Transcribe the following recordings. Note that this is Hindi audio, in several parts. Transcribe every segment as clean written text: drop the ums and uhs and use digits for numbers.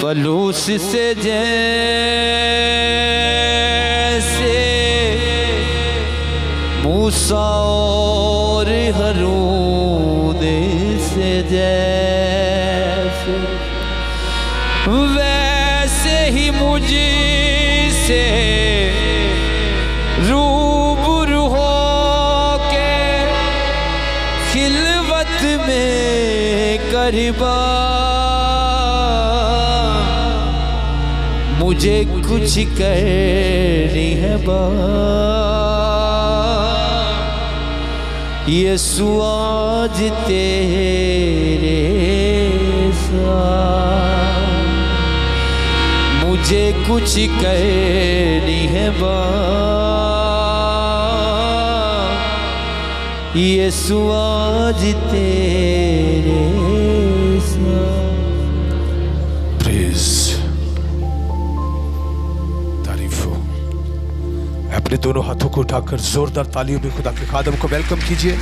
पलूस से जैसे मूसा और हारून से जैसे, वैसे ही मुझसे रूबरू हो के खिलवत में करीबा मुझे कुछ करनी है यीशु आज तेरे साथ, मुझे कुछ करनी है यीशु आज तेरे साथ। प्रेज़, तारीफ हो। अपने दोनों हाथों को उठाकर जोरदार तालियों में खुदा के खादम को वेलकम कीजिए।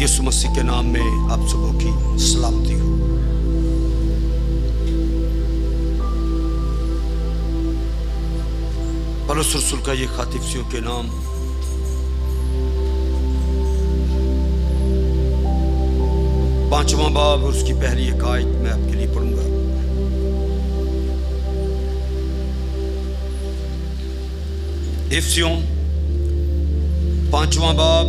यीशु मसीह के नाम में आप सबों की सलामती हो। पौलुस रसूल का ये खत इफिसियों के नाम 5वां बाब और उसकी पहली एक आयत मैं आपके लिए पढ़ूंगा। इफिसियों 5वां बाब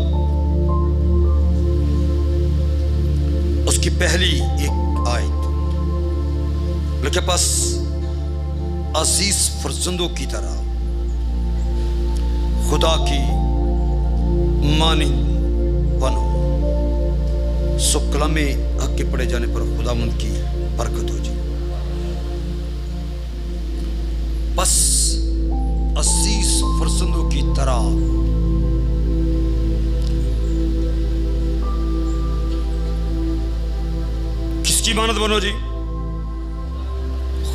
उसकी पहली एक आयत। लेकिन बस अजीज फर्जंदों की तरह खुदा की मानिंद बनो, सो कलमे हक के पढ़े जाने पर खुदावंद की बरकत हो जाए। बस अजीज फर्जंदों की तरह किसकी मानद बनो जी?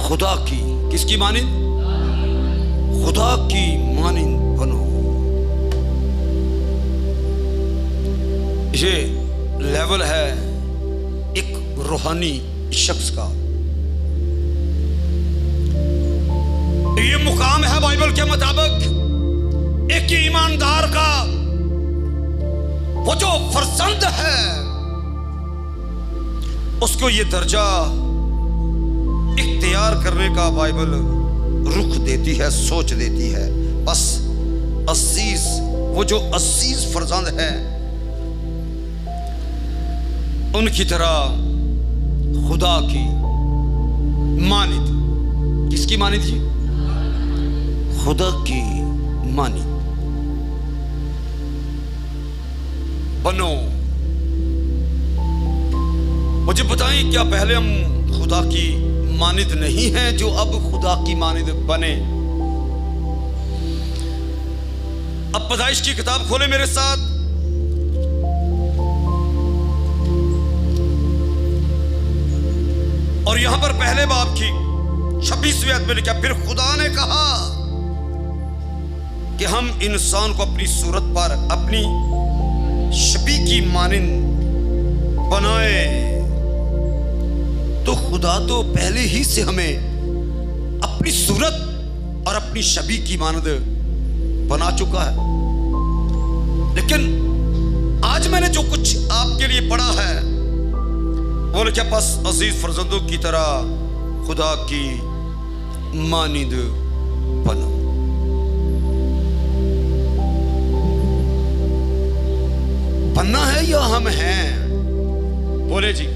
खुदा की। किसकी मानिंद? खुदा की मानिंद बनो। ये लेवल है एक रूहानी शख्स का, ये मुकाम है बाइबल के मुताबिक एक ईमानदार का। वो जो फर्जंद है उसको ये दर्जा इख्तियार करने का बाइबल रुख देती है, सोच देती है। बस अजीज, वो जो अजीज फर्जंद है उनकी तरह खुदा की मानिद। किसकी मानिद जी? खुदा की मानिद बनो। मुझे बताएं, क्या पहले हम खुदा की मानिद नहीं हैं जो अब खुदा की मानिद बने? अब पैदाइश की किताब खोले मेरे साथ। और यहां पर पहले बाब की 26वीं आयत में लिखा, फिर खुदा ने कहा कि हम इंसान को अपनी सूरत पर अपनी शबीह की मानिंद बनाए। तो खुदा तो पहले ही से हमें अपनी सूरत और अपनी शबीह की मानद बना चुका है। लेकिन आज मैंने जो कुछ आपके लिए पढ़ा है वो क्या, बस अजीज फर्जंदों की तरह खुदा की मानिद बनो। बनना है या हम हैं? बोले जी,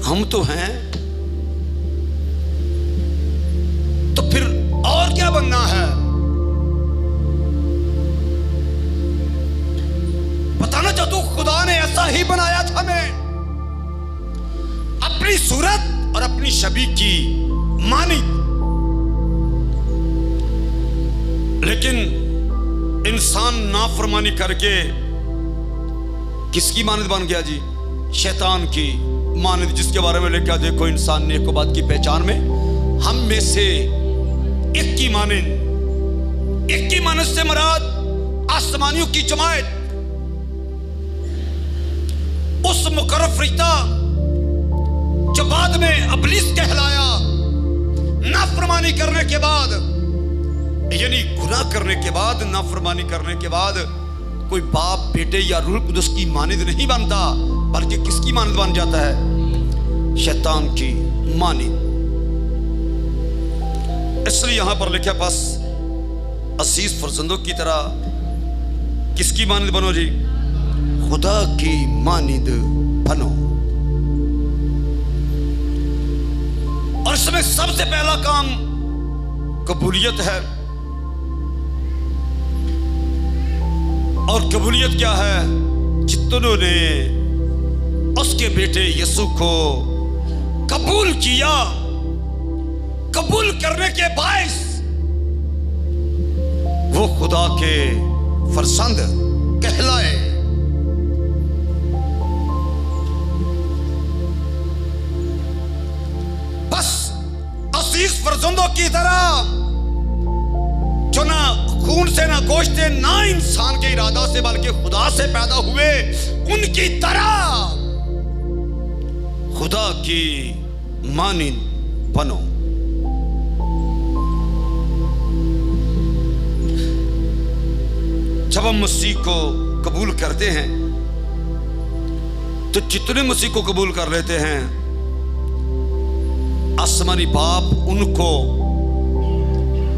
हम तो हैं। तो फिर और क्या बनना है? बताना चाहता हूं, खुदा ने ऐसा ही बनाया था हमें, अपनी सूरत और अपनी शबीह की मानिद। लेकिन इंसान नाफरमानी करके किसकी मानिद बन गया जी? शैतान की मानिद, जिसके बारे में लिखा, देखो इंसान नेक व बद की पहचान में हम में से एक की मानंद से मुराद आसमानियों की जमात, उस मुकर्रर फरिश्ता जो बाद में इब्लीस कहलाया, नाफरमानी करने के बाद, यानी गुनाह करने के बाद, नाफरमानी करने के बाद कोई बाप बेटे या रूह कुदस की मानंद नहीं बनता, बल्कि किसकी मानंद बन जाता है? शैतान की मानंद। इसलिए यहां पर लिखा, बस अजीज फर्जंदों की तरह किसकी मानंद बनो जी? खुदा की मानंद बनो। और इसमें सबसे पहला काम कबूलियत है। और कबूलियत क्या है? जितनों ने उसके बेटे यीशु को कबूल किया, कबूल करने के बायस वो खुदा के फरजंद कहलाए। बस अजीज फर्जंदों की तरह जो ना खून से ना गोश्त से ना इंसान के इरादा से बल्कि खुदा से पैदा हुए, उनकी तरह खुदा की मानंद बनो। जब हम मसीह को कबूल करते हैं तो जितने मसीह को कबूल कर लेते हैं, आसमानी बाप उनको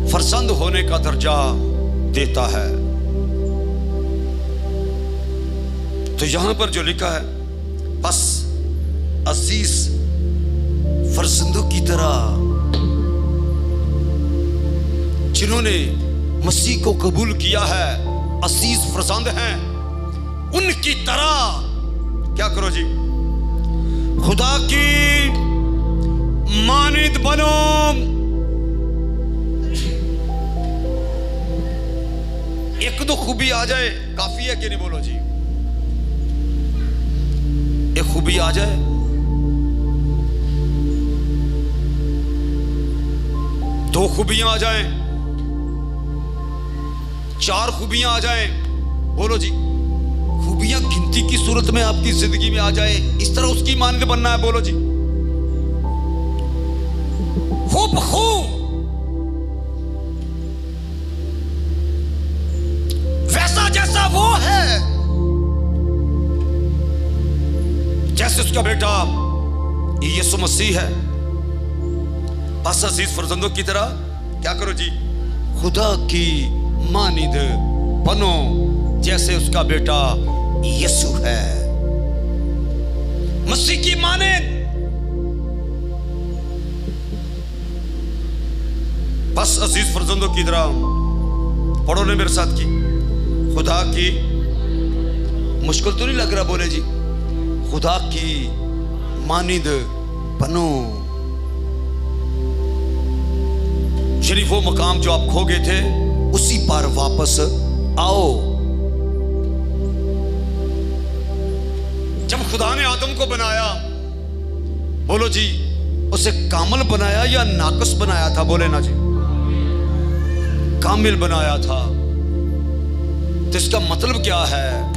फरजंद होने का दर्जा देता है। तो यहां पर जो लिखा है, बस अजीज फरजंदों की तरह जिन्होंने मसीह को कबूल किया है, अजीज फरजंद हैं, उनकी तरह क्या करो जी? खुदा की मानंद बनो। एक दो खूबी आ जाए काफी है कि नहीं? बोलो जी, एक खूबी आ जाए, दो खूबियां आ जाएं, चार खूबियां आ जाएं, बोलो जी। खूबियां गिनती की सूरत में आपकी जिंदगी में आ जाए, इस तरह उसकी मानंद बनना है। बोलो जी, खूब वैसा जैसा वो है, जैसे उसका बेटा यीशु मसीह है। बस अजीज फर्जंदों की तरह क्या करो जी? खुदा की मानंद बनो, जैसे उसका बेटा यीशु है। मसीह की मानंद। बस अजीज फर्जंदों की तरह पढ़ो ने मेरे साथ की, खुदा की, मुश्किल तो नहीं लग रहा? बोले जी, खुदा की मानंद बनो। यानी वो मकाम जो आप खो गए थे, उसी पर वापस आओ। जब खुदा ने आदम को बनाया, बोलो जी, उसे कामिल बनाया या नाकस बनाया था? बोले ना जी, कामिल बनाया था। तो इसका मतलब क्या है?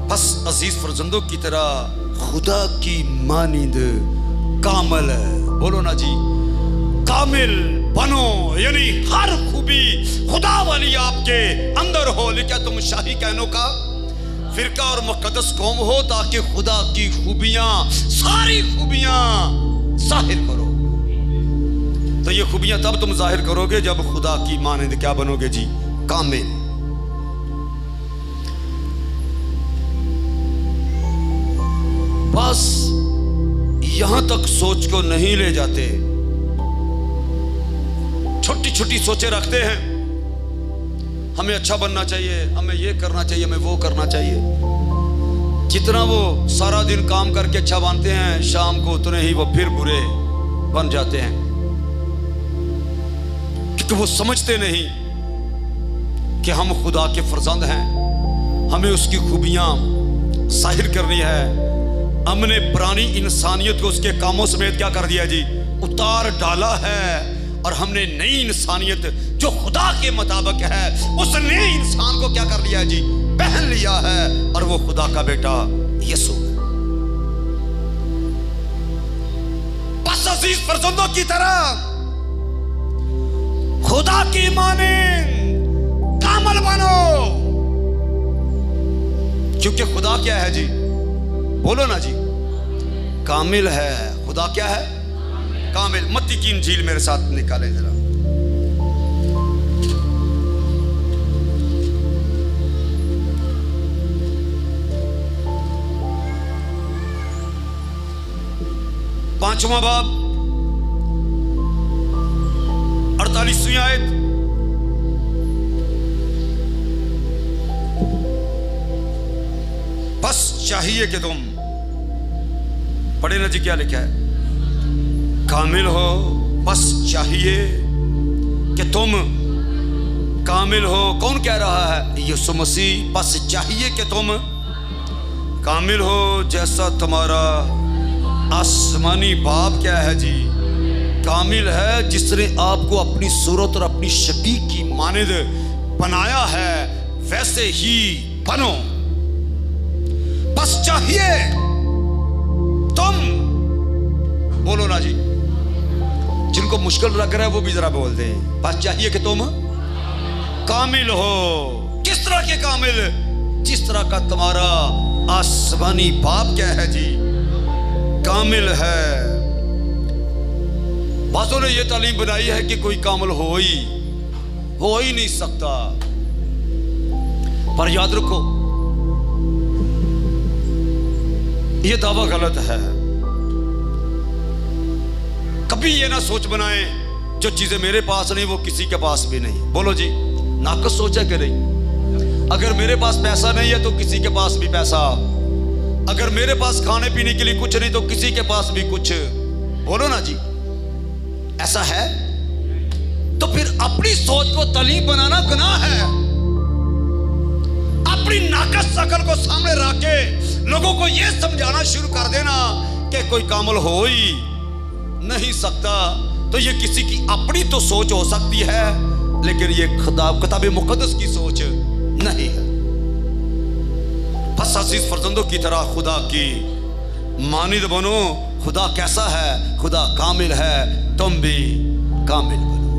बस अजीज फर्जंदों की तरह खुदा की मानंद कामिल, बोलो ना जी, कामिल बनो। यानी हर खूबी खुदा वाली आपके अंदर हो। लिखा तुम शाही कहनों का फिरका और मुकद्दस कौम हो, ताकि खुदा की खूबियां, सारी खूबियां जाहिर करो। तो ये खूबियां तब तुम जाहिर करोगे जब खुदा की मानंद क्या बनोगे जी? कामिल। बस यहां तक सोच को नहीं ले जाते, छोटी छोटी सोचें रखते हैं। हमें अच्छा बनना चाहिए, हमें ये करना चाहिए, हमें वो करना चाहिए। जितना वो सारा दिन काम करके अच्छा बनते हैं, शाम को उतने ही वो फिर बुरे बन जाते हैं, क्योंकि वो समझते नहीं कि हम खुदा के फरजंद हैं। हमें उसकी खूबियां जाहिर करनी है। हमने पुरानी इंसानियत को उसके कामों समेत क्या कर दिया जी? उतार डाला है और हमने नई इंसानियत जो खुदा के मुताबिक है उस नए इंसान को क्या कर लिया है जी, पहन लिया है, और वो खुदा का बेटा यीशु है। बस अजीज फर्जंदों की तरह खुदा की माने कामल बनो, क्योंकि खुदा क्या है जी, बोलो ना जी, कामिल है। खुदा क्या है? कामिल। मत्ती की इंजील मेरे साथ निकालें जरा। पांचवां बाब 48वीं आयत। बस चाहिए कि तुम, पढ़े ना जी क्या लिखा है, कामिल हो, बस चाहिए कि तुम कामिल हो। कौन कह रहा है? यीशु मसीह। बस चाहिए कि तुम कामिल हो जैसा तुम्हारा आसमानी बाप क्या है जी, कामिल है, जिसने आपको अपनी सूरत और अपनी शबीह की मानिद बनाया है, वैसे ही बनो। बस चाहिए तुम, बोलो ना जी, जिनको मुश्किल लग रहा है वो भी जरा बोल दें, बस चाहिए कि तुम कामिल हो। किस तरह के कामिल? जिस तरह का तुम्हारा आसमानी बाप क्या है जी, कामिल है। बातों ने यह तालीम बनाई है कि कोई कामिल हो ही नहीं सकता, पर याद रखो यह दावा गलत है। कभी ये ना सोच बनाए जो चीजें मेरे पास नहीं वो किसी के पास भी नहीं। बोलो जी, नाकस सोच है कि नहीं? अगर मेरे पास पैसा नहीं है तो किसी के पास भी पैसा, अगर मेरे पास खाने पीने के लिए कुछ नहीं तो किसी के पास भी कुछ। बोलो ना जी, ऐसा है? तो फिर अपनी सोच को तालीम बनाना गुनाह है। अपनी नाकस अकल को सामने रख के लोगों को यह समझाना शुरू कर देना कि कोई कामिल हो ही नहीं सकता, तो ये किसी की अपनी तो सोच हो सकती है, लेकिन ये किताब मुकद्दस की सोच नहीं है। बस अजीज फर्जंदों की तरह खुदा की मानिद बनो। खुदा कैसा है? खुदा कामिल है, तुम भी कामिल बनो।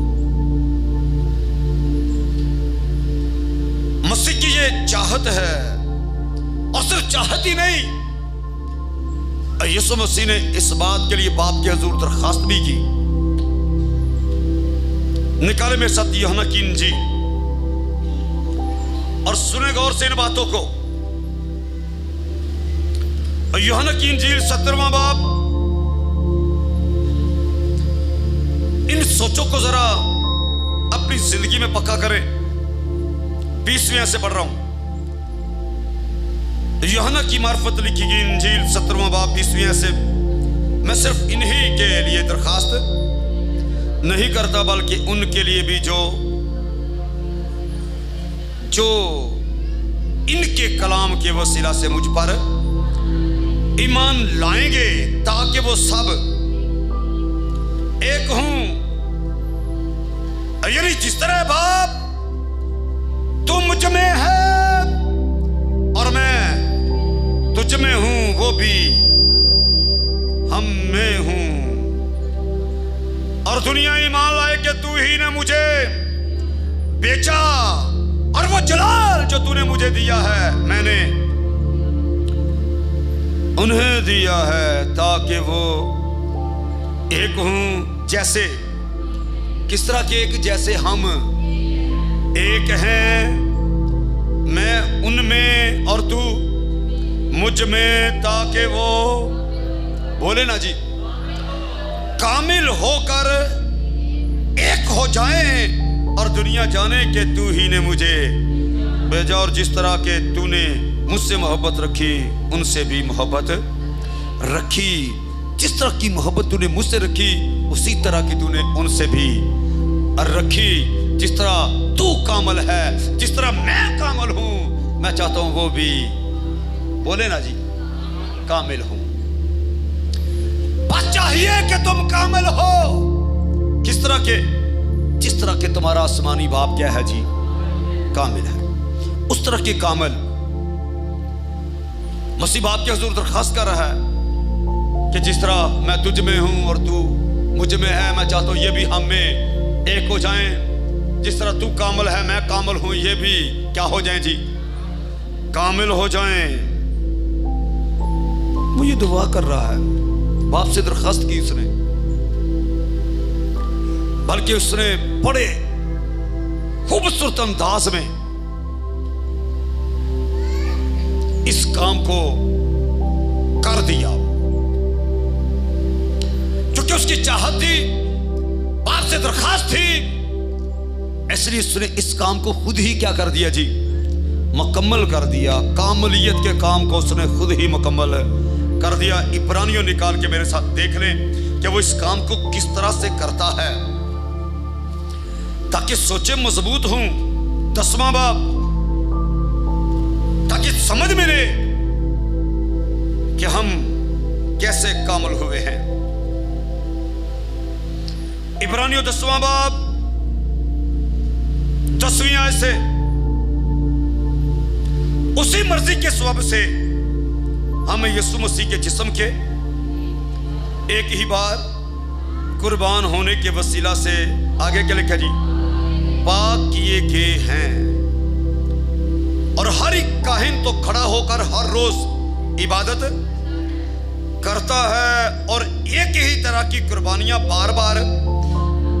मसीह की ये चाहत है, और सिर्फ चाहत ही नहीं, यीशु मसीह ने इस बात के लिए बाप के हुजूर दरखास्त भी की। निकाले में साथ यूहन्ना की इंजील और सुने गौर से इन बातों को। यूहन्ना की इंजील 17वां बाब, इन सोचों को जरा अपनी जिंदगी में पक्का करें। 20वें से पढ़ रहा हूं। यूहन्ना की मार्फत लिखी गई इंजील 17वां बाब 20वें से। मैं सिर्फ इन्हीं के लिए दरखास्त नहीं करता, बल्कि उनके लिए भी जो इनके कलाम के वसीला से मुझ पर ईमान लाएंगे, ताकि वो सब एक हूं, यानी जिस तरह बाप तू मुझ में है और मैं तुझ में हूं, वो भी हम में हूं। और दुनिया ईमान लाए कि तू ही ने मुझे बेचा, और वो जलाल जो तूने मुझे दिया है मैंने उन्हें दिया है, ताकि वो एक हूं जैसे। किस तरह के एक? जैसे हम एक हैं, मैं उनमें और तू मुझ में, ताकि वो, बोले ना जी, कामिल होकर एक हो जाएं और दुनिया जाने कि तू ही ने मुझे भेजा। और जिस तरह के तूने मुझसे मोहब्बत रखी, उनसे भी मोहब्बत रखी। जिस तरह की मोहब्बत तूने मुझसे रखी, उसी तरह की तूने उनसे भी रखी। जिस तरह तू कामिल है, जिस तरह मैं कामिल हूं, मैं चाहता हूं वो भी, बोले ना जी, कामिल हूं। बस चाहिए कि तुम कामिल हो। किस तरह के? जिस तरह के तुम्हारा आसमानी बाप क्या है जी, कामिल है, उस तरह के कामिल मसीह बाप के हुजूर दरखास्त कर रहा है कि जिस तरह मैं तुझ में हूं और तू मुझ में है, मैं चाहता हूं ये भी हम में एक हो जाएं। जिस तरह तू कामिल है, मैं कामिल हूं, ये भी क्या हो जाएं जी, कामिल हो जाएं। वो ये दुआ कर रहा है, बाप से दरखास्त की उसने, बल्कि उसने बड़े खूबसूरत अंदाज में इस काम को कर दिया, क्योंकि उसकी चाहत थी, बाप से दरखास्त थी, इसलिए उसने इस काम को खुद ही क्या कर दिया जी, मुकम्मल कर दिया। कामलियत के काम को उसने खुद ही मुकम्मल कर दिया। इब्रानियों निकाल के मेरे साथ देख लें कि वो इस काम को किस तरह से करता है, ताकि सोचे मजबूत हूं। 10वां बाब, ताकि समझ मिले कि हम कैसे कामिल हुए हैं। इब्रानियों 10वां बाब 10वीं आयत से, उसी मर्जी के स्वभाव से हमें यीशु मसीह के जिस्म के एक ही बार कुर्बान होने के वसीला से, आगे क्या लिखा जी, पाक किए गए हैं। और हर एक काहिन तो खड़ा होकर हर रोज इबादत करता है और एक ही तरह की कुर्बानियां बार बार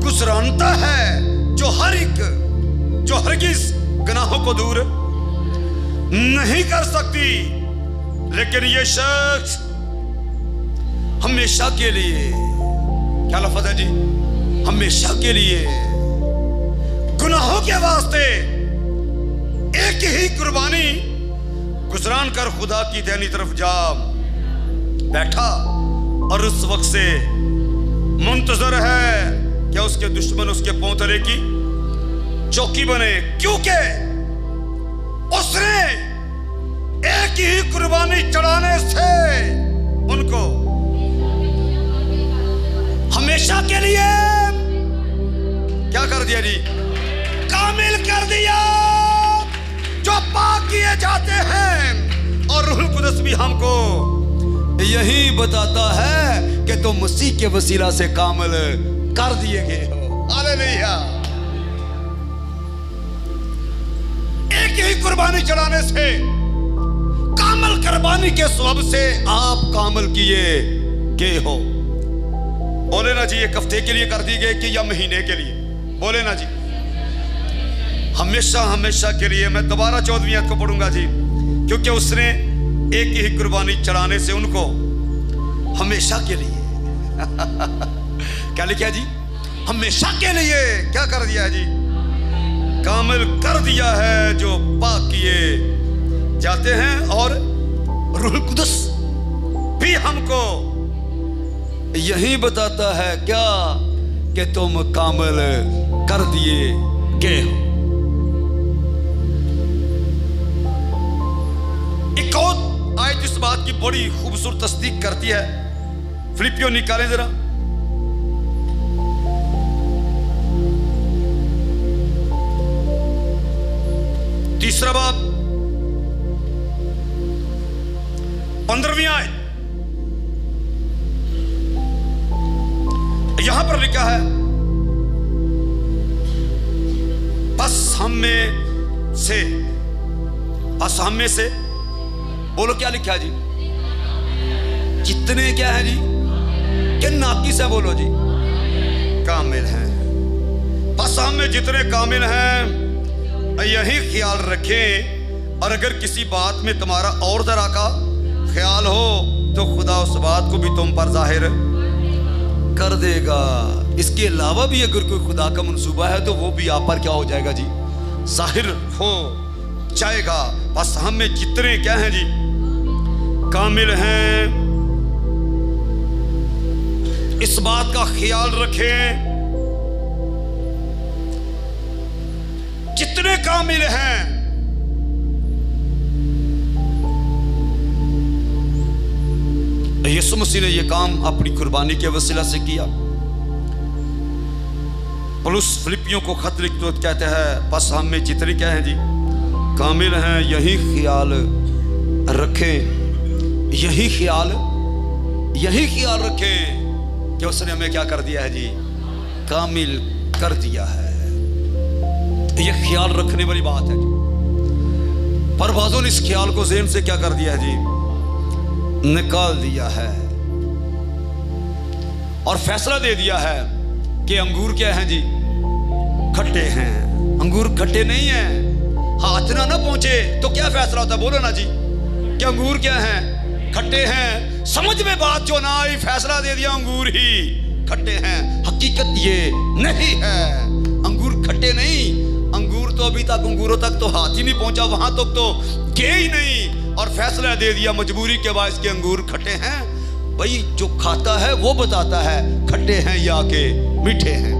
गुजरानता है, जो हरगिज गुनाहों को दूर नहीं कर सकती। लेकिन ये शख्स हमेशा के लिए, क्या लफ्ज़ है जी, हमेशा के लिए गुनाहों के वास्ते एक ही कुर्बानी गुजरान कर खुदा की दैनी तरफ जा बैठा, और उस वक्त से मुंतजर है क्या उसके दुश्मन उसके पौंतरे की चौकी बने, क्योंकि उसने एक ही कुर्बानी चढ़ाने से उनको हमेशा के लिए क्या कर दिया जी, कामिल कर दिया, जो पाक किए जाते हैं। और रूह कुदस भी हमको यही बताता है कि तुम मसीह के वसीला से कामिल कर दिए गए हो। हालेलुया। एक ही कुर्बानी चढ़ाने से, कामिल कुर्बानी के सबब से आप कामिल किए गए हो। बोले ना जी, एक हफ्ते के लिए कर दी गए कि या महीने के लिए? बोले ना जी, हमेशा हमेशा के लिए। मैं दोबारा 14वीं आयत को पढ़ूंगा जी, क्योंकि उसने एक ही कुर्बानी चढ़ाने से उनको हमेशा के लिए क्या लिखा जी, हमेशा के लिए क्या कर दिया जी, कामिल कर दिया है, जो पाक किए जाते हैं। और रूह कुदस भी हमको यही बताता है क्या, कि तुम कामिल कर दिए गए हो। एक और आयत इस बात की बड़ी खूबसूरत तस्दीक करती है। फिलिपियों निकालें जरा, तीसरा बाब 15वीं आयत। यहां पर लिखा है, बस हम में से बोलो, क्या लिखा है जी, कितने क्या है जी, कि नाकिस है, बोलो जी, कामिल हैं। बस हम में जितने कामिल हैं यही ख्याल रखें, और अगर किसी बात में तुम्हारा और तरह का ख्याल हो तो खुदा उस बात को भी तुम पर जाहिर कर देगा। इसके अलावा भी अगर कोई खुदा का मंसूबा है तो वो भी आप पर क्या हो जाएगा जी, जाहिर हो जाएगा। बस हम में जितने क्या हैं जी, कामिल हैं, इस बात का ख्याल रखें, जितने कामिल हैं यीशु मसीह ने यह काम अपनी कुर्बानी के वसीला से किया। पौलुस फिलिपियों को खत लिखते वक्त कहते हैं, बस हम में जितने क्या हैं जी कामिल हैं, यही ख्याल रखें, यही ख्याल रखें कि उसने हमें क्या कर दिया है जी, कामिल कर दिया है। यह ख्याल रखने वाली बात है जी। पर बाजों ने इस ख्याल को ज़हन से क्या कर दिया है जी, निकाल दिया है और फैसला दे दिया है कि अंगूर क्या हैं जी, खट्टे हैं। अंगूर खट्टे नहीं हैं। हाथ ना पहुंचे तो क्या फैसला होता है, बोलो ना जी, कि अंगूर क्या हैं, खट्टे हैं। समझ में बात जो ना आई, फैसला दे दिया अंगूर ही खट्टे हैं। हकीकत ये नहीं है, अंगूर खट्टे नहीं। अंगूर तो अभी तक, अंगूरों तक तो हाथ ही नहीं पहुंचा, वहां तक तो गए ही नहीं, और फैसला दे दिया मजबूरी के बायस के अंगूर खट्टे हैं। भाई जो खाता है वो बताता है खट्टे हैं या के मीठे हैं।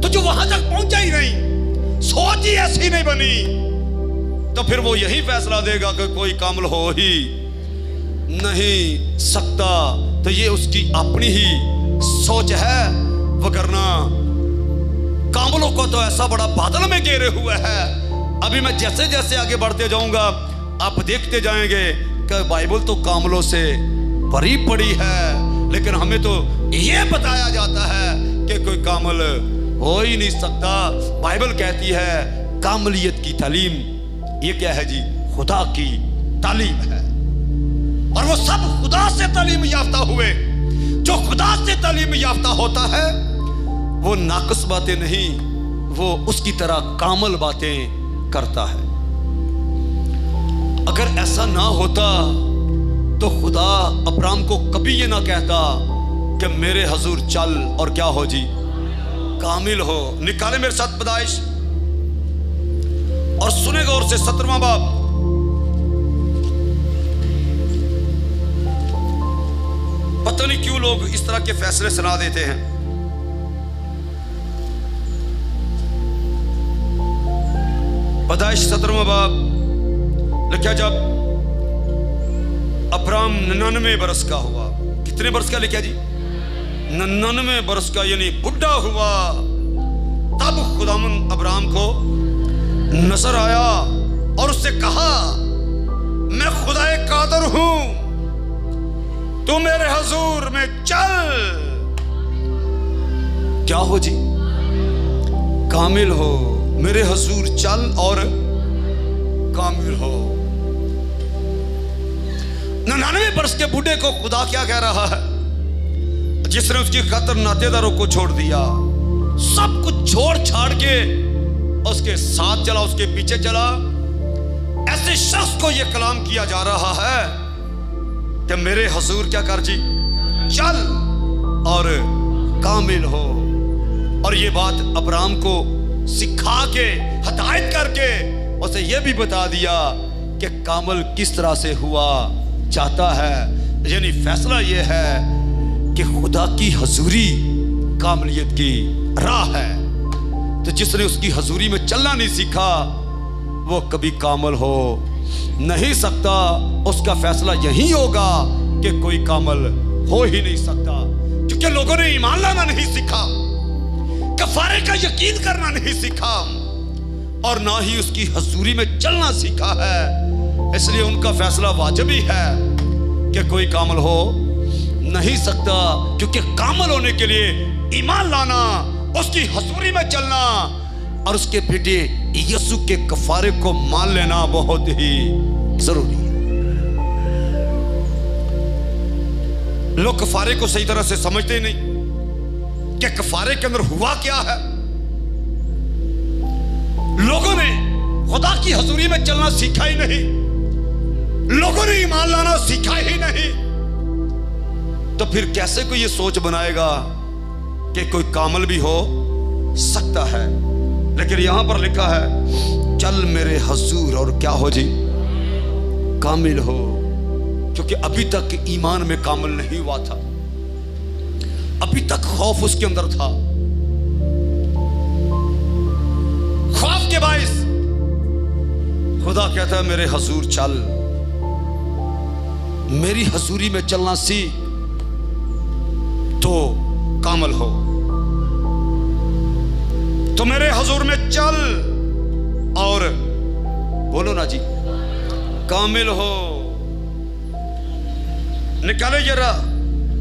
तो जो वहां तक पहुंचा ही नहीं, सोच ही ऐसी नहीं बनी, तो फिर वो यही फैसला देगा कि कोई कामिल हो ही नहीं सकता। तो ये उसकी अपनी ही सोच है, वगरना कामिलों को तो ऐसा बड़ा बादल में घेरे हुए है। अभी मैं जैसे जैसे आगे बढ़ते जाऊंगा आप देखते जाएंगे कि बाइबल तो कामिलों से भरी पड़ी है, लेकिन हमें तो ये बताया जाता है कि कोई कामिल हो ही नहीं सकता। बाइबल कहती है कामिलियत की तालीम ये क्या है जी, खुदा की तालीम है, और वो सब खुदा से तालीम याफ्ता हुए। जो खुदा से तालीम याफ्ता होता है वो नाकस बातें नहीं, वो उसकी तरह कामिल बातें करता है। अगर ऐसा ना होता तो खुदा अब्राहम को कभी ये ना कहता कि मेरे हजूर चल और क्या हो जी, कामिल हो। निकाले मेरे साथ पैदाइश और सुने गौर से 17वां बाब। पता नहीं क्यों लोग इस तरह के फैसले सुना देते हैं। पैदाइश 17वां बाब लिखा, जब अब्राहम 99 बरस का हुआ। कितने बरस का लिखा जी, 99 बरस का, यानी बुढ़ा हुआ। तब खुदावंद अब्राहम को नजर आया और उससे कहा, मैं खुदाए कादर हूं, तू मेरे हजूर में चल। क्या हो जी, कामिल हो, मेरे हजूर चल और कामिल हो। 99 वर्ष के बूढ़े को खुदा क्या कह रहा है, जिसने उसकी खातिर नातेदारों को छोड़ दिया, सब कुछ छोड़ छाड़ के उसके साथ चला, उसके पीछे चला। ऐसे शख्स को यह कलाम किया जा रहा है कि मेरे हजूर क्या कर जी, चल और कामिल हो। और ये बात अब्राहम को सिखा के, हदायत करके उसे यह भी बता दिया कि कामिल किस तरह से हुआ जाता है। यानी फैसला यह है कि खुदा की हजूरी कामिलियत की राह है। तो जिसने उसकी हजूरी में चलना नहीं सीखा वो कभी कामिल हो नहीं सकता। उसका फैसला यही होगा कि कोई कामिल हो ही नहीं सकता, क्योंकि लोगों ने ईमान लाना नहीं सीखा, कफारे का यकीन करना नहीं सीखा, और ना ही उसकी हजूरी में चलना सीखा है। इसलिए उनका फैसला वाजिब ही है कि कोई कामिल हो नहीं सकता, क्योंकि कामिल होने के लिए ईमान लाना, उसकी हजूरी में चलना और उसके बेटे यीशु के कफारे को मान लेना बहुत ही जरूरी है। लोग कफारे को सही तरह से समझते ही नहीं कि कफारे के अंदर हुआ क्या है। लोगों ने खुदा की हजूरी में चलना सीखा ही नहीं, लोगों ने ईमान लाना सीखा ही नहीं, तो फिर कैसे कोई ये सोच बनाएगा कि कोई कामिल भी हो सकता है। लेकिन यहां पर लिखा है चल मेरे हजूर और क्या हो जी, कामिल हो, क्योंकि अभी तक ईमान में कामिल नहीं हुआ था, अभी तक खौफ उसके अंदर था। खौफ के बाइस खुदा कहता है मेरे हजूर चल, मेरी हजूरी में चलना सीख। तो कामल हो। तो मेरे हुजूर में चल और बोलो ना जी, कामिल हो। निकाले जरा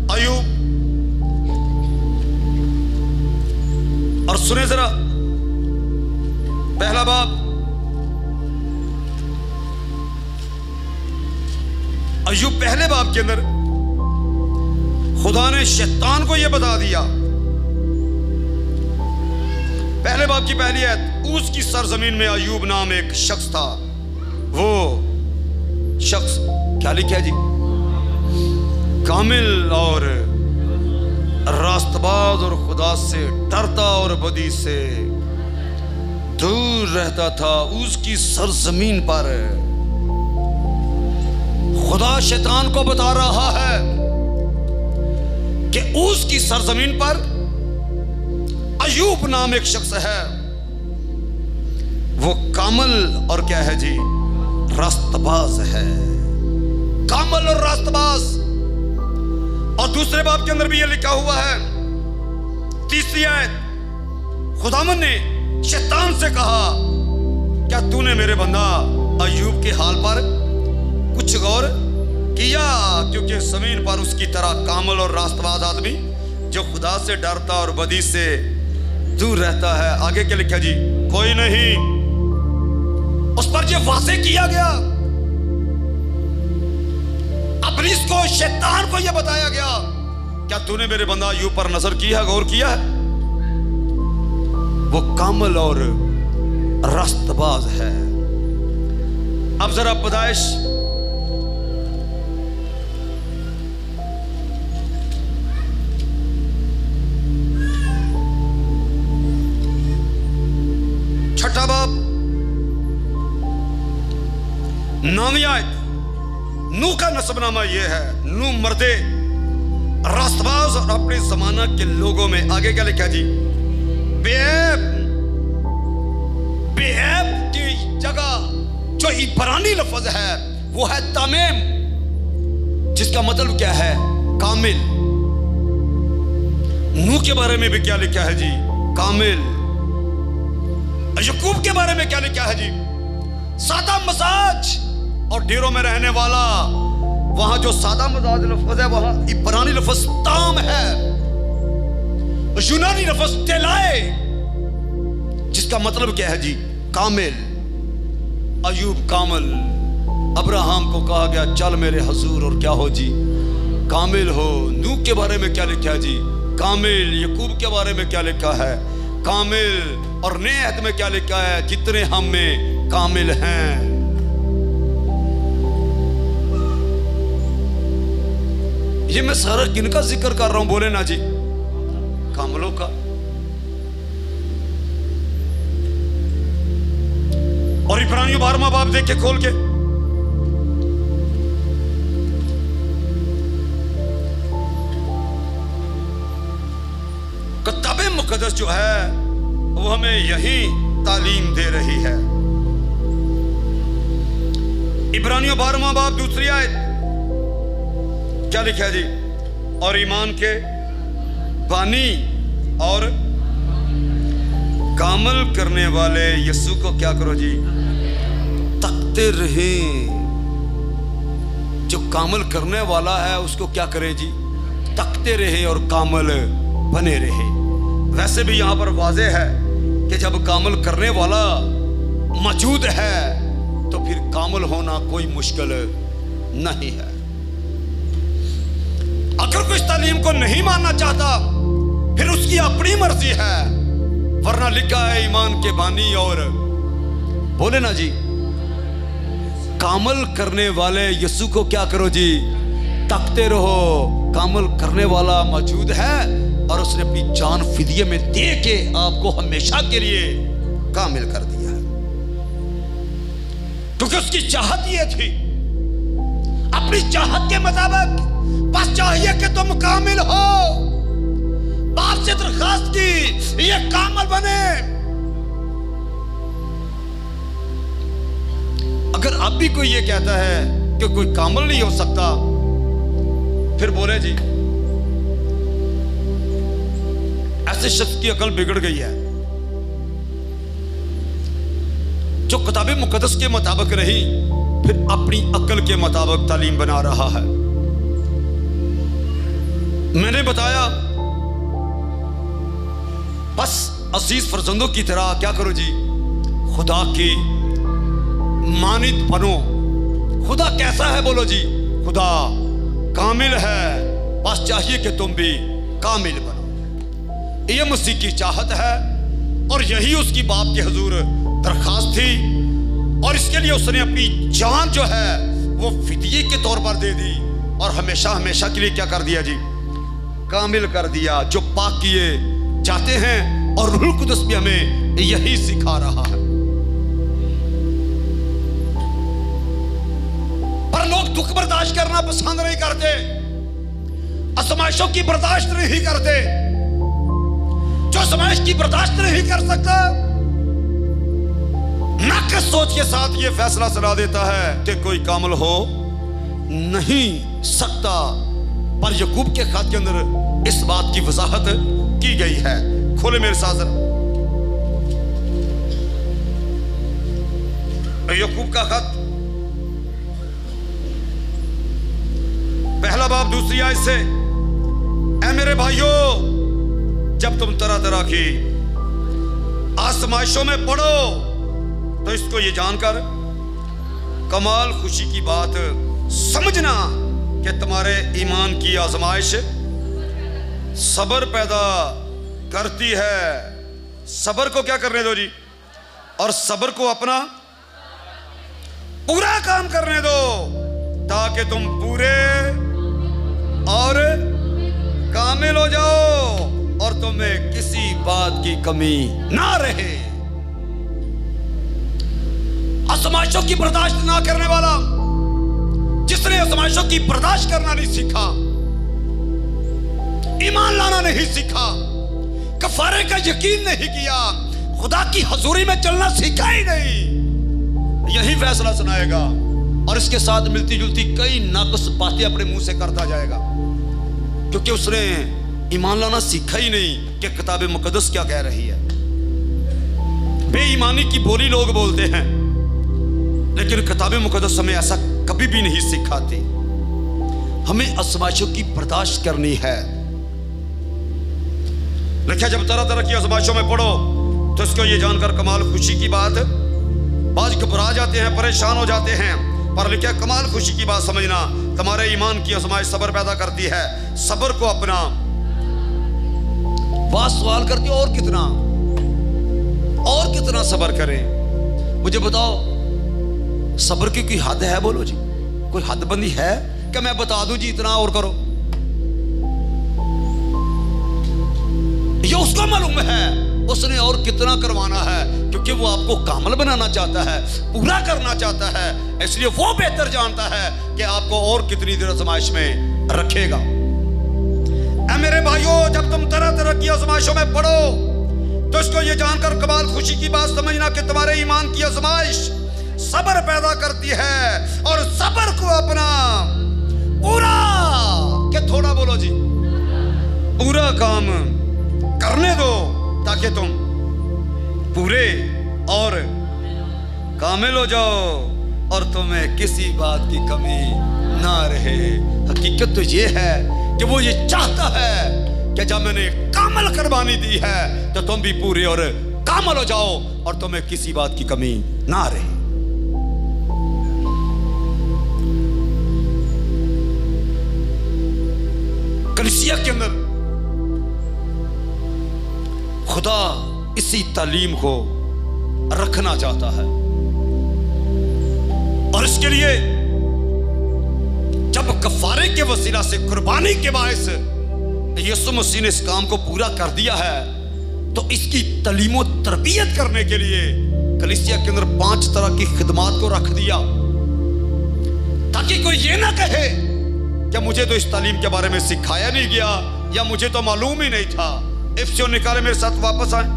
अयूब और सुने जरा पहला बाब। अयूब पहले बाब के अंदर खुदा ने शैतान को यह बता दिया, पहले बाब की पहली आयत, उसकी सरजमीन में अयूब नाम एक शख्स था। वो शख्स क्या लिखा जी? कामिल और रास्तबाज और खुदा से डरता और बदी से दूर रहता था। उसकी सरजमीन पर खुदा शैतान को बता रहा है कि उसकी सरजमीन पर अयूब नाम एक शख्स है, वो कामल और क्या है जी? रास्तबाज है। कामल और रास्तबाज। और दूसरे बाब के अंदर भी ये लिखा हुआ है, तीसरी आयत, खुदावन ने शैतान से कहा, क्या तूने मेरे बंदा अयूब के हाल पर कुछ गौर किया? क्योंकि जमीन पर उसकी तरह कामल और रास्तबाज आदमी जो खुदा से डरता और बदी से दूर रहता है। आगे क्या लिखा जी? कोई नहीं। उस पर यह वाज़ेह किया गया, इब्लीस को, शैतान को यह बताया गया, क्या तूने मेरे बंदा अय्यूब पर नजर की है, गौर किया है? वो कामल और रास्तबाज है। अब जरा पैदाइश छठा बाब 9वीं आयत, नूह का नसबनामा यह है, नूह मर्दे रास्तबाज और अपने जमाना के लोगों में। आगे क्या लिखा जी? बेऐब। बेऐब की जगह जो इब्रानी लफ्ज है वो है तमीम, जिसका मतलब क्या है? कामिल। नूह के बारे में भी क्या लिखा है जी? कामिल। यकूब के बारे में क्या लिखा है जी? सादा मजाज और डेरों में रहने वाला। वहां जो सादा मजाज लफ्ज है वहां इब्रानी लफ्ज ताम है, यूनानी लफ्ज तेलाए, जिसका मतलब क्या है जी? कामिल। अयूब कामिल। अब्राहम को कहा गया चल मेरे हुजूर, और क्या हो जी? कामिल हो। नूह के बारे में क्या लिखा है जी? कामिल। यकूब के बारे में क्या लिखा है? कामिल। और नए अहद में क्या लिखा है? जितने हम में कामिल हैं। ये मैं सारा किनका जिक्र कर रहा हूं? बोले ना जी, कामलों का। और इब्रानियों 12वां बाब देख के खोल के, किताबे मुकद्दस जो है वो हमें यही तालीम दे रही है। इब्रानियों 12वां बाब 2री आयत क्या लिखा है जी? और ईमान के बानी और कामल करने वाले यीशु को क्या करो जी? तकते रहे। जो कामल करने वाला है उसको क्या करें जी? तकते रहे और कामल बने रहे। वैसे भी यहां पर वाज़ेह है कि जब कामल करने वाला मौजूद है तो फिर कामल होना कोई मुश्किल नहीं है। अगर कोई इस तालीम को नहीं मानना चाहता फिर उसकी अपनी मर्जी है, वरना लिखा है ईमान के बानी और बोले ना जी, कामल करने वाले यीशु को क्या करो जी? तकते रहो। कामल करने वाला मौजूद है और उसने अपनी जान फिदिये में दे के आपको हमेशा के लिए कामिल कर दिया है, क्योंकि उसकी चाहत ये थी। अपनी चाहत के मुताबिक बस चाहिए कि तुम कामिल हो। बाप से दरखास्त की ये कामिल बने। अगर अब भी कोई ये कहता है कि कोई कामिल नहीं हो सकता, फिर बोले जी ऐसे शख्स की अकल बिगड़ गई है जो किताब मुकद्दस के मुताबिक नहीं, फिर अपनी अकल के मुताबिक तालीम बना रहा है। मैंने बताया बस अजीज फर्जंदों की तरह क्या करो जी, खुदा की मानित बनो। खुदा कैसा है बोलो जी? खुदा कामिल है, बस चाहिए कि तुम भी कामिल बनो। ये मसीह की चाहत है और यही उसकी बाप के हुजूर दरखास्त थी, और इसके लिए उसने अपनी जान जो है वो फिदिये के तौर पर दे दी, और हमेशा हमेशा के लिए क्या कर दिया जी? कामिल कर दिया, जो पाक किए जाते हैं। और रूह कुदस भी हमें यही सिखा रहा है। पर लोग दुख बर्दाश्त करना पसंद नहीं करते, आजमाइशों की बर्दाश्त नहीं करते। जो आजमाइश की बर्दाश्त नहीं कर सकता, नाक़िस सोच के साथ ये फैसला सुना देता है कि कोई कामिल हो नहीं सकता। पर यकूब के खत के अंदर इस बात की वजाहत की गई है। खोले मेरे साथ यकूब का खत, पहला बाब दूसरी आयत से, ऐ मेरे भाइयों, जब तुम तरह तरह की आजमाइशों में पड़ो तो इसको ये जानकर कमाल खुशी की बात समझना कि तुम्हारे ईमान की आजमाइश सब्र पैदा करती है। सब्र को क्या करने दो जी? और सब्र को अपना पूरा काम करने दो, ताकि तुम पूरे और कामिल हो जाओ और तुम्हें किसी बात की कमी ना रहे। आजमाइशों की बर्दाश्त ना करने वाला, जिसने आजमाइशों की बर्दाश्त करना नहीं सीखा, ईमान लाना नहीं सीखा, कफारे का यकीन नहीं किया, खुदा की हजूरी में चलना सीखा ही नहीं, यही फैसला सुनाएगा और इसके साथ मिलती जुलती कई नाक़िस बातें अपने मुंह से करता जाएगा, क्योंकि उसने ईमान लाना सीखा ही नहीं कि किताब मुकद्दस क्या कह रही है। बेईमानी की बोली लोग बोलते हैं, लेकिन किताब मुकद्दस हमें ऐसा कभी भी नहीं सिखाती। हमें आजमाइशों की बर्दाश्त करनी है। लिखा, जब तरह तरह की आजमाइशों में पड़ो तो इसको ये जानकर कमाल खुशी की बात, बाज घबरा जाते हैं, परेशान हो जाते हैं, पर लिखा कमाल खुशी की बात समझना, तुम्हारे ईमान की आजमाइश सब्र पैदा करती है। सब्र को अपना, बात सवाल करती है, और कितना सब्र करें? मुझे बताओ, सब्र की कोई हद है? बोलो जी, कोई हदबंदी है कि मैं बता दूं जी इतना और करो? ये उसको मालूम है उसने और कितना करवाना है, क्योंकि वो आपको कामिल बनाना चाहता है, पूरा करना चाहता है। इसलिए वो बेहतर जानता है कि आपको और कितनी देर आजमाइश में रखेगा। ऐ मेरे भाइयों, जब तुम तरह तरह की आजमाइशों में पड़ो तो इसको ये जानकर कमाल खुशी की बात समझना कि तुम्हारे ईमान की आजमाइश सब्र पैदा करती है, और सब्र को अपना पूरा, क्या थोड़ा बोलो जी, पूरा काम करने दो, ताकि तुम पूरे और कामिल हो जाओ और तुम्हें किसी बात की कमी ना रहे। हकीकत तो ये है कि वो ये चाहता है कि जब मैंने कामिल कुर्बानी दी है तो तुम भी पूरे और कामिल हो जाओ और तुम्हें किसी बात की कमी ना रहे। कलीसिया के अंदर खुदा इसी तालीम को रखना चाहता है, और इसके लिए जब कफारे के वसीला से, कुर्बानी के बायस यीशु मसीह ने इस काम को पूरा कर दिया है, तो इसकी तालीम और तरबियत करने के लिए कलीसिया के अंदर 5 तरह की खिदमात को रख दिया, ताकि कोई ये ना कहे कि मुझे तो इस तालीम के बारे में सिखाया नहीं गया या मुझे तो मालूम ही नहीं था। इफ्सियों निकाले, मेरे साथ वापस आए।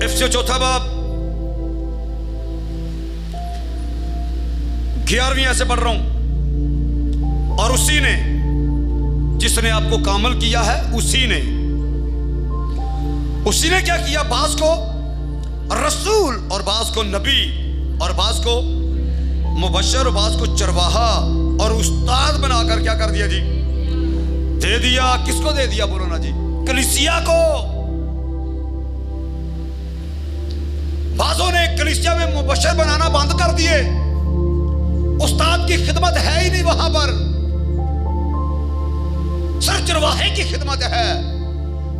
इफ्सियों 4 बाब 11वीं ऐसे पढ़ रहा हूं। और उसी ने, जिसने आपको कामल किया है, उसी ने क्या किया? बास को रसूल और बास को नबी और बास को मुबशर और बास को चरवाहा और उस्ताद बनाकर क्या कर दिया जी? दे दिया। किसको दे दिया? बोलो ना जी। कलीसिया को। बाजों ने कलीसिया में मुबशर बनाना बंद कर दिए। उस्ताद की खिदमत है ही नहीं वहां पर, सिर्फ चरवाहे की खिदमत है।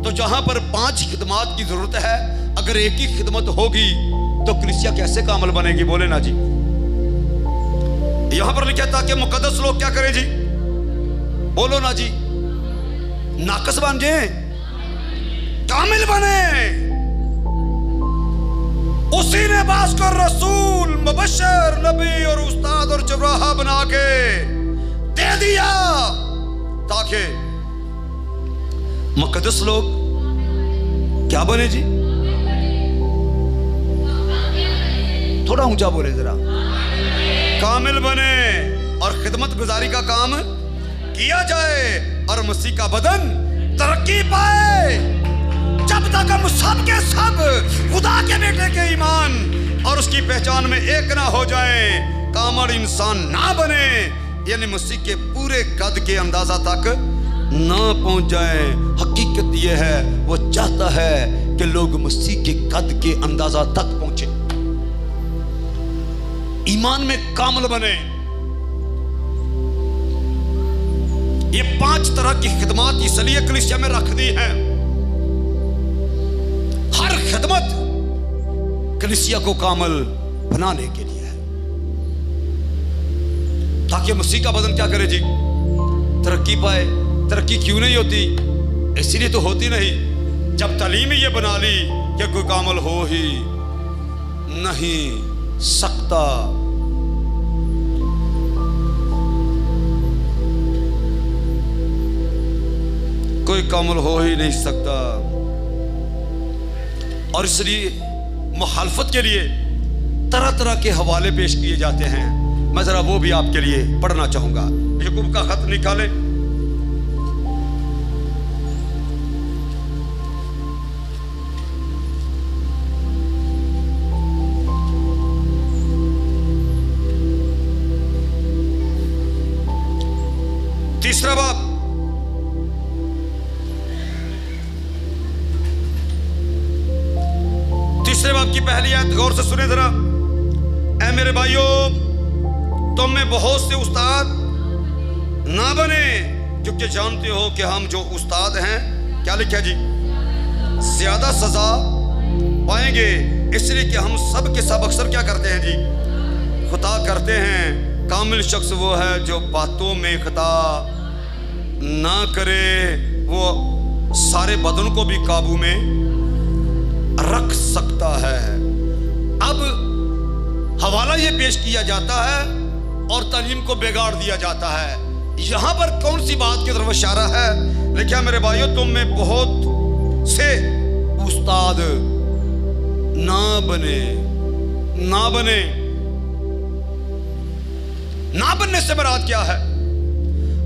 तो जहां पर 5 खिदमत की जरूरत है, अगर एक ही खिदमत होगी तो कलीसिया कैसे कामल बनेगी? बोले ना जी। यहां पर लिखा था कि मुकद्दस लोग क्या करें जी? बोलो ना जी। नाकस बन जाए, कामिल बने। उसी ने बास को रसूल, मुबशर, नबी और उस्ताद और चरवाहा बना के दे दिया, ताकि मुकद्दस लोग क्या बने जी? थोड़ा ऊंचा बोले जरा। कामिल बने और खिदमत गुजारी का काम किया जाए और मसीह का बदन तरक्की पाए। जब तक हम सब के सब खुदा के बेटे के ईमान और उसकी पहचान में एक ना हो जाए, कामल इंसान ना बने, यानी मसीह के पूरे कद के अंदाजा तक ना पहुंच जाए। हकीकत यह है, वो चाहता है कि लोग मसीह के कद के अंदाजा तक पहुंचे, ईमान में कामल बने। ये 5 तरह की खिदमत इसलिए कलीसिया में रख दी है। हर खिदमत कलीसिया को कामल बनाने के लिए है, ताकि मसीह का बदन क्या करे जी? तरक्की पाए। तरक्की क्यों नहीं होती? इसलिए तो होती नहीं जब तालीम ये बना ली कि कोई कामल हो ही नहीं सकता। कोई कामल हो ही नहीं सकता। और इसलिए मुखालफत के लिए तरह तरह के हवाले पेश किए जाते हैं। मैं जरा वो भी आपके लिए पढ़ना चाहूंगा। याकूब का खत निकाले, तीसरा बाब, तीसरे बाब की पहली आयत गौर से सुने जरा। ऐ मेरे भाइयों, तुम में बहुत से उस्ताद ना बने, क्योंकि जानते हो कि हम जो उस्ताद हैं, क्या लिखा जी? ज्यादा सजा पाएंगे। इसलिए कि हम सब के सब अक्सर क्या करते हैं जी? खता करते हैं। कामिल शख्स वो है जो बातों में खता ना करे, वो सारे बदन को भी काबू में रख सकता है। अब हवाला ये पेश किया जाता है और तालीम को बिगाड़ दिया जाता है। यहां पर कौन सी बात की तरफ इशारा है? लिखा मेरे भाइयों, तुम में बहुत से उस्ताद ना बने। ना बने, ना बनने से मुराद क्या है?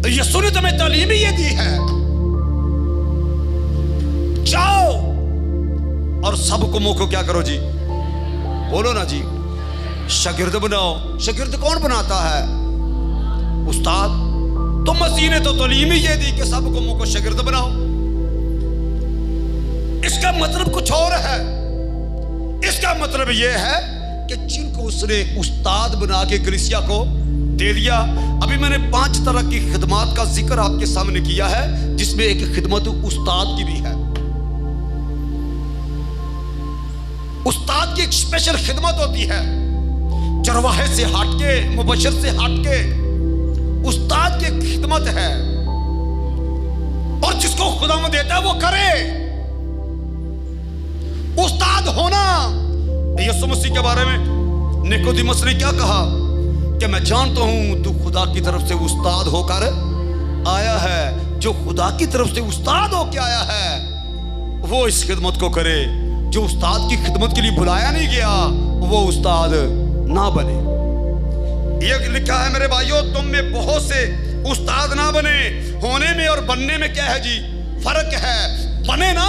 यीशु ने तुम्हें तालीम ही ये दी है, जाओ और सबको मुंह को क्या करो जी? बोलो ना जी। शागिर्द बनाओ। शागिर्द कौन बनाता है? उस्ताद। तो मसीह ने तो तालीम ही ये दी कि सबको मुंह को शागिर्द बनाओ। इसका मतलब कुछ और है। इसका मतलब यह है कि जिनको उसने उस्ताद बना के कलीसिया को दे दिया। अभी मैंने 5 तरह की खिदमत का जिक्र आपके सामने किया है, जिसमें एक खिदमत उस्ताद की भी है। उस्ताद की एक स्पेशल खिदमत होती है, चरवाहे से हटके, मुबशर से हटके उस्ताद की खिदमत है। और जिसको खुदा में देता है वो करे। उस्ताद होना। यीशु मसीह के बारे में निकोदेमुस ने क्या कहा कि मैं जानता हूं तू खुदा की तरफ से उस्ताद होकर आया है। जो खुदा की तरफ से उस्ताद होकर आया है वो इस खिदमत को करे। जो उस्ताद की खिदमत के लिए बुलाया नहीं गया वो उस्ताद ना बने। ये लिखा है मेरे भाइयों, तुम में बहुत से उस्ताद ना बने। होने में और बनने में क्या है जी? फर्क है। बने ना,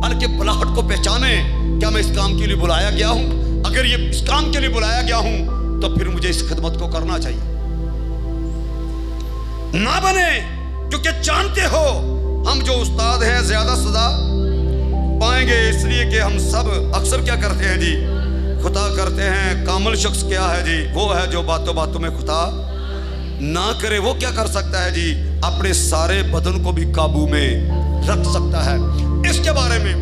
बल्कि बुलाहट को पहचाने। क्या मैं इस काम के लिए बुलाया गया हूं? अगर ये इस काम के लिए बुलाया गया हूं तो फिर मुझे इस खिदमत को करना चाहिए। ना बने, क्योंकि जानते हो हम जो उस्ताद हैं ज्यादा सजा पाएंगे, इसलिए कि हम सब अक्सर क्या करते हैं जी? खुदा करते हैं। कामिल शख्स क्या है जी? वो है जो बातों बातों में खुदा ना करे। वो क्या कर सकता है जी? अपने सारे बदन को भी काबू में रख सकता है। इसके बारे में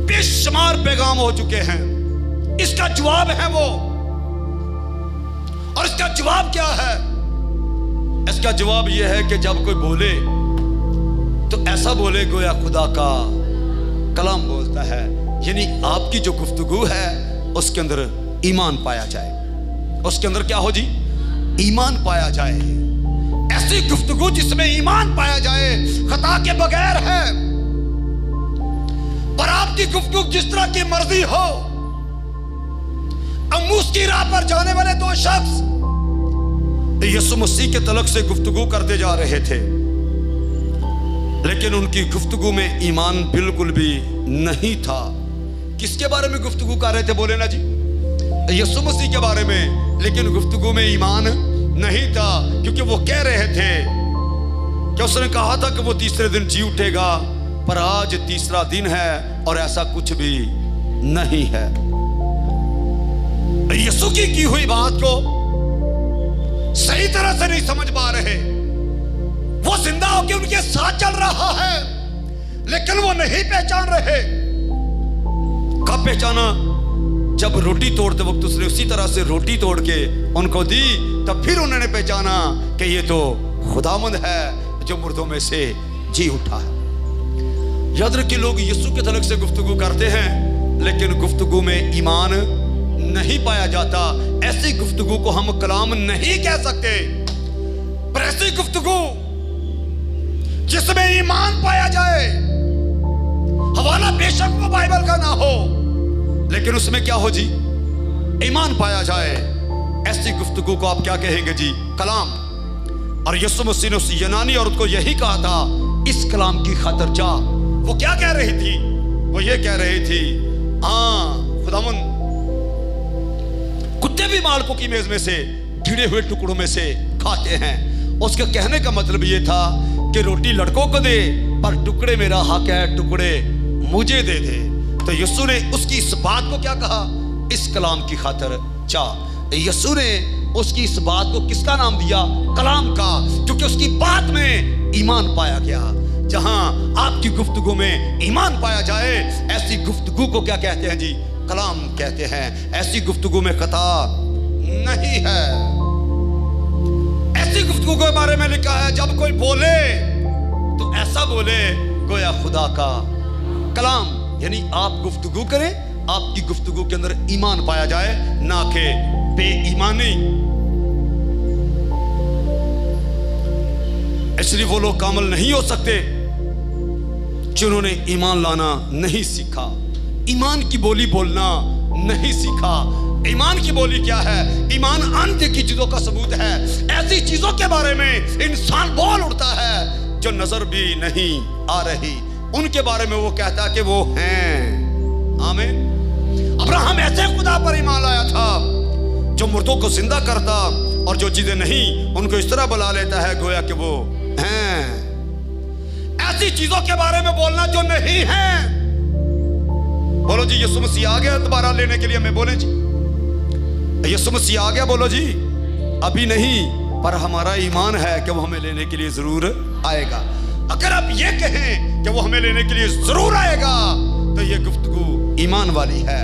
बेशुमार पैगाम हो चुके हैं। इसका जवाब है वो। और इसका जवाब क्या है? इसका जवाब यह है कि जब कोई बोले तो ऐसा बोले गोया खुदा का कलाम बोलता है। यानी आपकी जो गुफ्तगू है उसके अंदर ईमान पाया जाए। उसके अंदर क्या हो जी? ईमान पाया जाए। ऐसी गुफ्तगू जिसमें ईमान पाया जाए, खता के बगैर है। पर आपकी गुफ्तगू जिस तरह की मर्जी हो। अमूस की राह पर जाने वाले दो शख्स यीशु मसीह के तलक से गुफ्तगू करते जा रहे थे, लेकिन उनकी गुफ्तगू में ईमान बिल्कुल भी नहीं था। किसके बारे में गुफ्तगू कर रहे थे? बोले ना जी, यीशु मसीह के बारे में। लेकिन गुफ्तगू में ईमान नहीं था, क्योंकि वो कह रहे थे कि उसने कहा था कि वो तीसरे दिन जी उठेगा, पर आज तीसरा दिन है और ऐसा कुछ भी नहीं है। यीशु की हुई बात को सही तरह से नहीं समझ पा रहे। वो जिंदा होकर उनके साथ चल रहा है, लेकिन वो नहीं पहचान रहे। कब पहचाना? जब रोटी तोड़ते वक्त उसने उसी तरह से रोटी तोड़ के उनको दी, तब फिर उन्होंने पहचाना कि ये तो खुदावंद है जो मुर्दों में से जी उठा है। याद रखिए, लोग यीशु के तलक से गुफ्तगू करते हैं, लेकिन गुफ्तगू में ईमान नहीं पाया जाता। ऐसी गुफ्तगू को हम कलाम नहीं कह सकते। पर ऐसी गुफ्तगू जिसमें ईमान पाया जाए, हवाला बेशक वो बाइबल का ना हो, लेकिन उसमें क्या हो जी? ईमान पाया जाए। ऐसी गुफ्तगू को आप क्या कहेंगे जी? कलाम। और यीशु मसीह ने उस यूनानी औरत को यही कहा था, इस कलाम की खातिर जा। वो क्या कह रही थी? वो ये कह रही थी, हाँ खुदावंद, कुत्ते भी मालकों की मेज में से गिरे हुए टुकड़ों में से खाते हैं। उसके कहने का मतलब ये था कि रोटी लड़कों को दे, पर टुकड़े मेरा हक है, टुकड़े मुझे दे दे। तो यीशु ने उसकी इस बात को क्या कहा? इस कलाम की खातिर जा। यीशु ने उसकी इस बात को किसका नाम दिया? कलाम का, क्योंकि उसकी बात में ईमान पाया गया। जहां आपकी गुफ्तगू में ईमान पाया जाए, ऐसी गुफ्तगू को क्या कहते हैं जी? कलाम कहते हैं। ऐसी गुफ्तगू में खता नहीं है। ऐसी गुफ्तगू के बारे में लिखा है, जब कोई बोले तो ऐसा बोले गोया खुदा का कलाम। यानी आप गुफ्तगू करें, आपकी गुफ्तगू के अंदर ईमान पाया जाए, ना कि बेईमानी। इसलिए वो लोग कामिल नहीं हो सकते जिन्होंने ईमान लाना नहीं सीखा, ईमान की बोली बोलना नहीं सीखा। ईमान की बोली क्या है? ईमान अनदेखी चीजों का सबूत है। ऐसी चीजों के बारे में इंसान बोल उठता है जो नजर भी नहीं आ रही, उनके बारे में वो कहता है कि वो हैं। आमीन। अब्राहम ऐसे खुदा पर ईमान लाया था जो मुर्दों को जिंदा करता, और जो चीजें नहीं उनको इस तरह बुला लेता है गोया कि वो हैं। ऐसी चीजों के बारे में बोलना जो नहीं है। बोलो जी, यीशु मसीह आ गया दोबारा लेने के लिए हमें? बोले जी, यीशु मसीह आ गया? बोलो जी, अभी नहीं, पर हमारा ईमान है कि वो हमें लेने के लिए जरूर आएगा। अगर आप ये कहें कि वो हमें लेने के लिए जरूर आएगा, तो ये गुफ्तगू ईमान वाली है।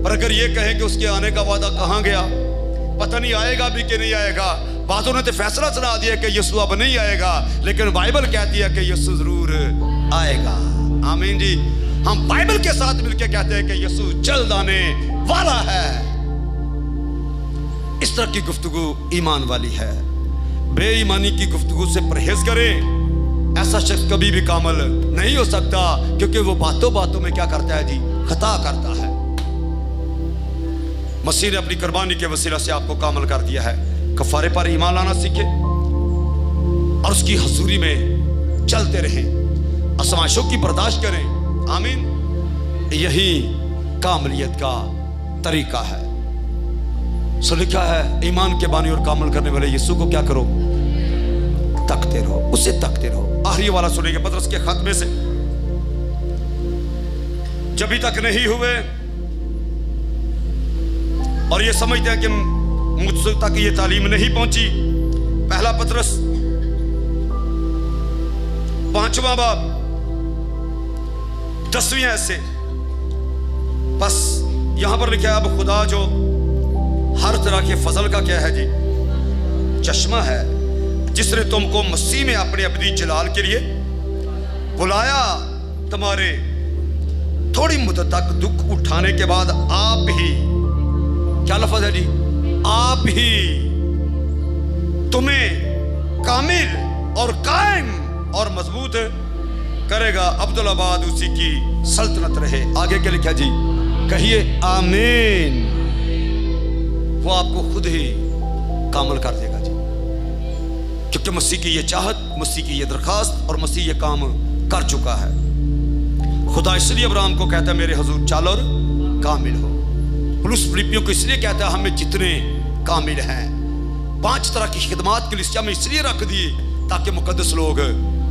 पर अगर ये कहें कि उसके आने का वादा कहाँ गया, पता नहीं आएगा भी कि नहीं आएगा। बातों ने तो फैसला सुना दिया कि यीशु अब नहीं आएगा, लेकिन बाइबल कहती है कि यीशु जरूर आएगा। आमीन जी। हम बाइबल के साथ मिलकर कहते हैं कि यीशु जल्द आने वाला है। इस तरह की गुफ्तगू ईमान वाली है। बेईमानी की गुफ्तगू से परहेज करें। ऐसा शख्स कभी भी कामिल नहीं हो सकता, क्योंकि वो बातों बातों में क्या करता है जी? खता करता है। मसीह ने अपनी कुर्बानी के वसीला से आपको कामिल कर दिया है। कफारे पर ईमान लाना सीखे, और उसकी हजूरी में चलते रहें, आजमाइशों की बर्दाश्त करें। आमीन। यही कामलियत का तरीका है। सो लिखा है, ईमान के बानी और कामल करने वाले यीशु को क्या करो, तकते रहो, उसे तकते रहो। आखिरी वाला सुनेंगे पतरस के खात्मे से, जब भी तक नहीं हुए और ये समझते हैं कि मुझसे तक ये तालीम नहीं पहुंची। पहला पतरस 5वां बाब 10वीं आयत से, बस यहां पर लिखा है, अब खुदा जो हर तरह के फजल का क्या है जी, चश्मा है, जिसने तुमको मसीह में अपने अबदी जलाल के लिए बुलाया, तुम्हारे थोड़ी मुद्दत तक दुख उठाने के बाद आप ही, क्या लफ्ज है जी, आप ही तुम्हें कामिल और कायम और मजबूत करेगा। अब्दुल्लाबाद उसी की सल्तनत रहे। आगे क्या लिखा जी, कहिए आमीन। वो आपको खुद ही कामल कर देगा जी, क्योंकि मसीह की ये चाहत, मसीह की ये दरखास्त और मसीह ये काम कर चुका है। खुदा इसलिए अब्राहम को कहता है, मेरे हुजूर चल और कामिल हो। पुलुस फिलिपियों को इसलिए कहता है, हमें जितने कामिल हैं, 5 तरह की खिदमात की लिस्ट में इसलिए रख दी ताकि मुकद्दस लोग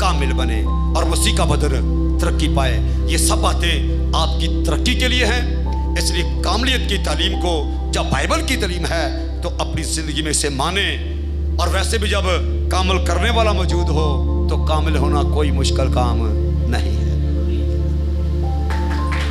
कामिल बने और मसीह का बदर तरक्की पाए। ये सब बातें आपकी तरक्की के लिए हैं। इसलिए कामलियत की तालीम को, जब बाइबल की तालीम है तो अपनी जिंदगी में इसे माने। और वैसे भी जब कामल करने वाला मौजूद हो तो कामिल होना कोई मुश्किल काम नहीं है।